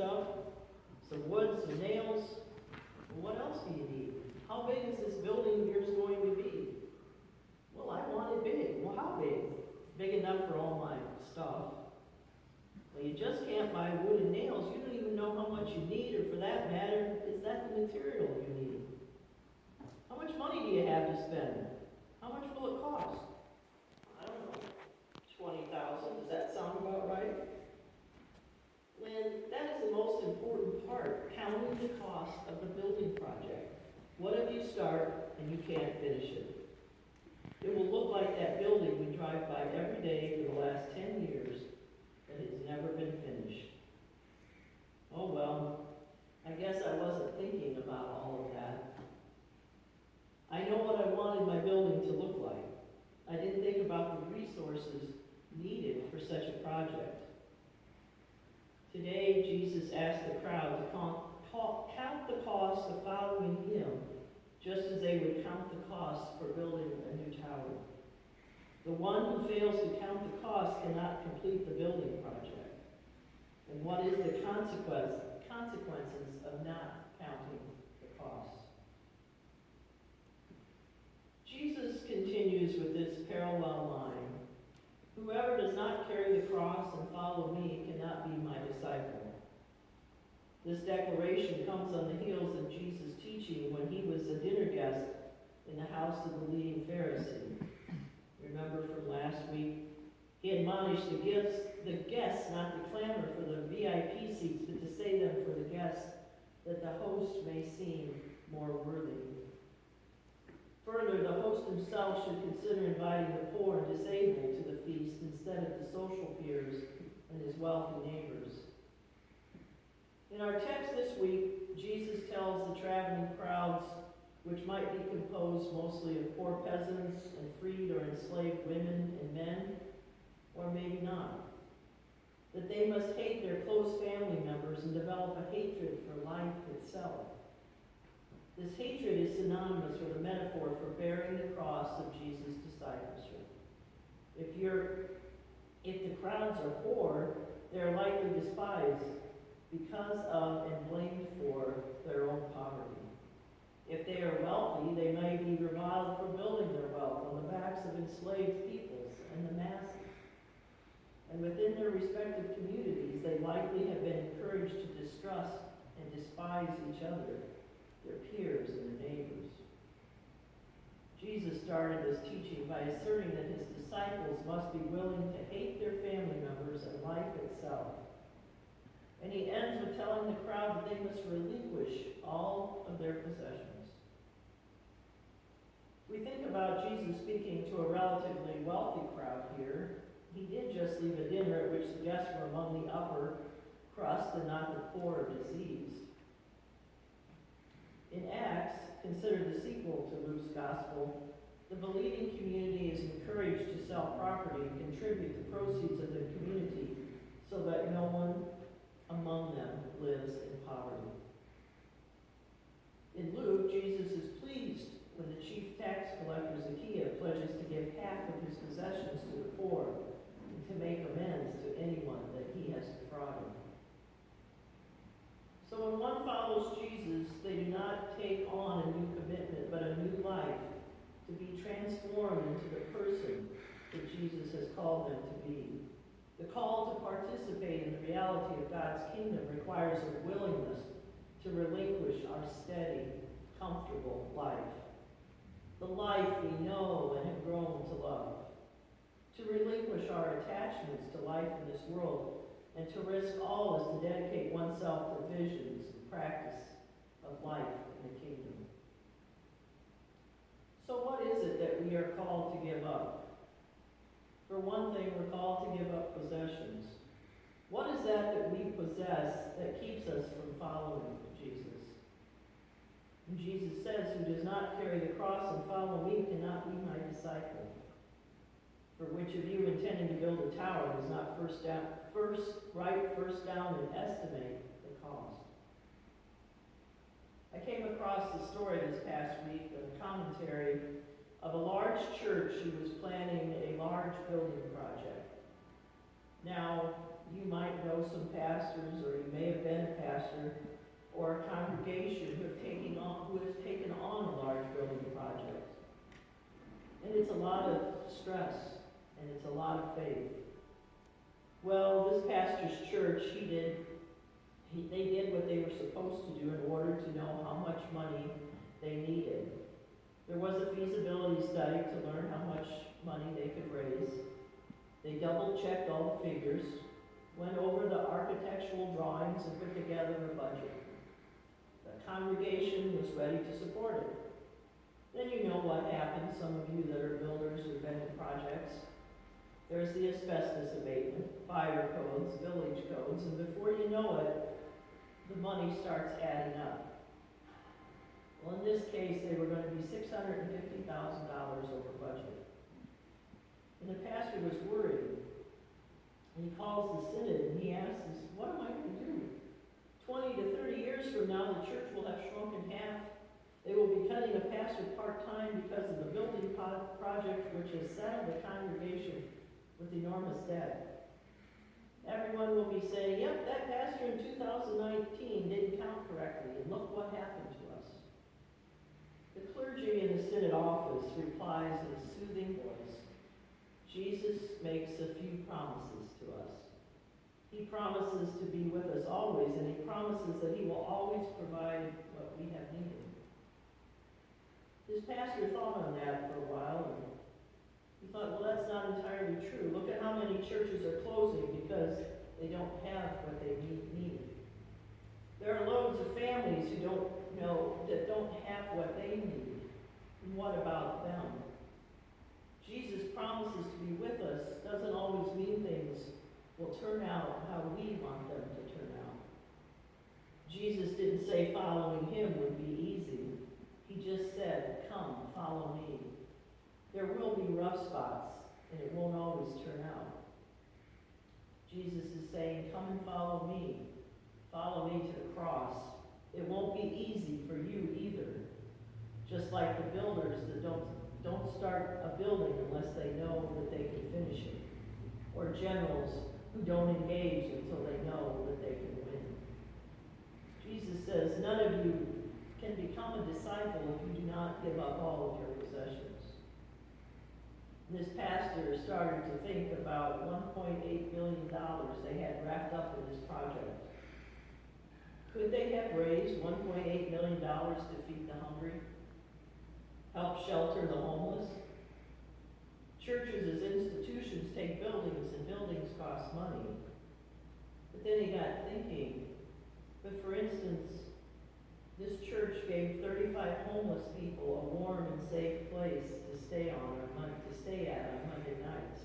stuff, some wood, some nails. Well, what else do you need? How big is this building of yours going to be? Well, I want it big. Well, how big? Big enough for all my stuff. Well, you just can't buy wood and nails. You don't even know how much you need, or for that matter, is that the material you need? How much money do you have to spend? How much will it cost? I don't know. 20,000. Does that sound about right? Lynn, that is the most important part, counting the cost of the building project. What if you start and you can't finish it? It will look like that building we drive by every day for the last 10 years that has never been finished. Oh well, I guess I wasn't thinking about all of that. I know what I wanted my building to look like. I didn't think about the resources needed for such a project. Today, Jesus asked the crowd to count the cost of following him, just as they would count the cost for building a new tower. The one who fails to count the cost cannot complete the building project. And what is the consequences of not counting the cost? Jesus continues with this parallel line. Whoever does not carry the cross and follow me cannot be my disciple. This declaration comes on the heels of Jesus' teaching when he was a dinner guest in the house of the leading Pharisee. Remember from last week, he admonished the guests not to clamor for the VIP seats, but to say them for the guests, that the host may seem more worthy. Further, the host himself should consider inviting the poor and disabled to the feast instead of the social peers and his wealthy neighbors. In our text this week, Jesus tells the traveling crowds, which might be composed mostly of poor peasants and freed or enslaved women and men, or maybe not, that they must hate their close family members and develop a hatred for life itself. This hatred is synonymous with a metaphor for bearing the cross of Jesus' discipleship. If the crowds are poor, they are likely despised because of and blamed for their own poverty. If they are wealthy, they may be reviled for building their wealth on the backs of enslaved peoples and the masses. And within their respective communities, they likely have been encouraged to distrust and despise each other, their peers and their neighbors. Jesus started his teaching by asserting that his disciples must be willing to hate their family members and life itself. And he ends with telling the crowd that they must relinquish all of their possessions. We think about Jesus speaking to a relatively wealthy crowd here. He did just leave a dinner at which the guests were among the upper crust and not the poor or diseased. In Acts, considered the sequel to Luke's gospel, the believing community is encouraged to sell property and contribute the proceeds of their community so that no one among them lives in poverty. In Luke, Jesus is pleased when the chief tax collector Zacchaeus pledges to give half of his possessions to the poor and to make amends to anyone that he has defrauded. So when one follows Jesus, they do not take on a new commitment, but a new life to be transformed into the person that Jesus has called them to be. The call to participate in the reality of God's kingdom requires a willingness to relinquish our steady, comfortable life. The life we know and have grown to love. To relinquish our attachments to life in this world, and to risk all is to dedicate oneself to visions and practice of life in the kingdom. So what is it that we are called to give up? For one thing, we're called to give up possessions. What is that we possess that keeps us from following Jesus? And Jesus says, who does not carry the cross and follow me cannot be my disciple. For which of you intending to build a tower does not first down and estimate the cost? I came across the story this past week of a commentary of a large church who was planning a large building project. Now, you might know some pastors, or you may have been a pastor, or a congregation who has taken on a large building project. And it's a lot of stress, and it's a lot of faith. Well, this pastor's church, they did what they were supposed to do in order to know how much money they needed. There was a feasibility study to learn how much money they could raise. They double-checked all the figures, went over the architectural drawings, and put together a budget. The congregation was ready to support it. Then you know what happens, some of you that are builders who've been in projects. There's the asbestos abatement, fire codes, village codes, and before you know it, the money starts adding up. Well, in this case, they were going to be $650,000 over budget. And the pastor was worried. And he calls the synod and he asks us, what am I going to do? 20 to 30 years from now, the church will have shrunk in half. They will be cutting a pastor part-time because of the building project, which has saddled the congregation with enormous debt. Everyone will be saying, yep, that pastor in 2019 didn't count correctly, and look what happened to us. The clergy in the synod office replies in a soothing voice, Jesus makes a few promises to us. He promises to be with us always, and he promises that he will always provide what we have needed. His pastor thought on that for a while, and he thought, well, that's not entirely true. Look at how many churches are closing because they don't have what they need. There are loads of families who that don't have what they need. And what about them? Jesus promises to be with us doesn't always mean things will turn out how we want them to turn out. Jesus didn't say following him would be easy. He just said, come, follow me. There will be rough spots, and it won't always turn out. Jesus is saying, come and follow me. Follow me to the cross. It won't be easy for you either. Just like the builders that don't start a building unless they know that they can finish it. Or generals who don't engage until they know that they can win. Jesus says, none of you can become a disciple if you do not give up all of your possessions. This pastor started to think about $1.8 billion they had wrapped up in this project. Could they have raised $1.8 million to feed the hungry? Help shelter the homeless? Churches as institutions take buildings, and buildings cost money. But then he got thinking, but for instance, this church gave 35 homeless people a warm and safe place to stay at on Monday nights.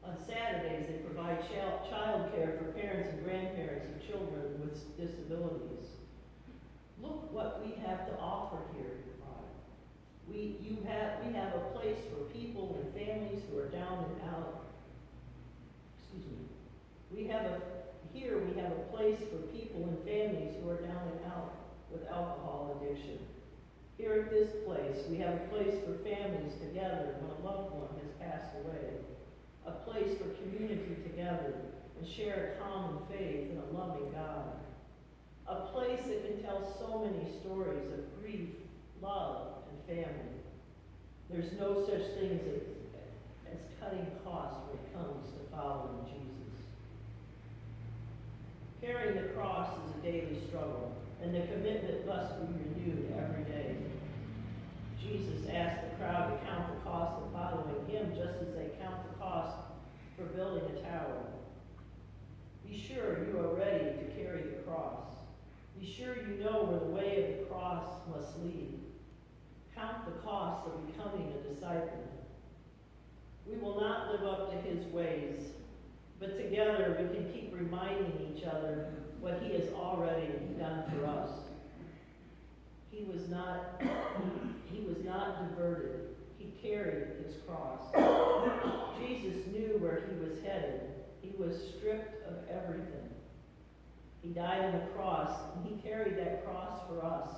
On Saturdays, they provide child care for parents and grandparents of children with disabilities. Look what we have to offer here, God. We have a place for people and families who are down and out. We have a place for people and families who are down and out with alcohol addiction. Here at this place, we have a place for families together when a loved one has passed away. A place for community together and share a common faith in a loving God. A place that can tell so many stories of grief, love, and family. There's no such thing as cutting costs when it comes to following Jesus. Carrying the cross is a daily struggle, and the commitment must be renewed every day. Jesus asked the crowd to count the cost of following him just as they count the cost for building a tower. Be sure you are ready to carry the cross. Be sure you know where the way of the cross must lead. Count the cost of becoming a disciple. We will not live up to his ways, but together we can keep reminding each other what he has already done for us. He was not diverted. He carried his cross. Jesus knew where he was headed. He was stripped of everything. He died on the cross, and he carried that cross for us.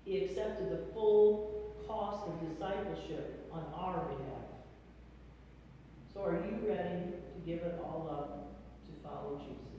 He accepted the full cost of discipleship on our behalf. So are you ready to give it all up? follow Jesus.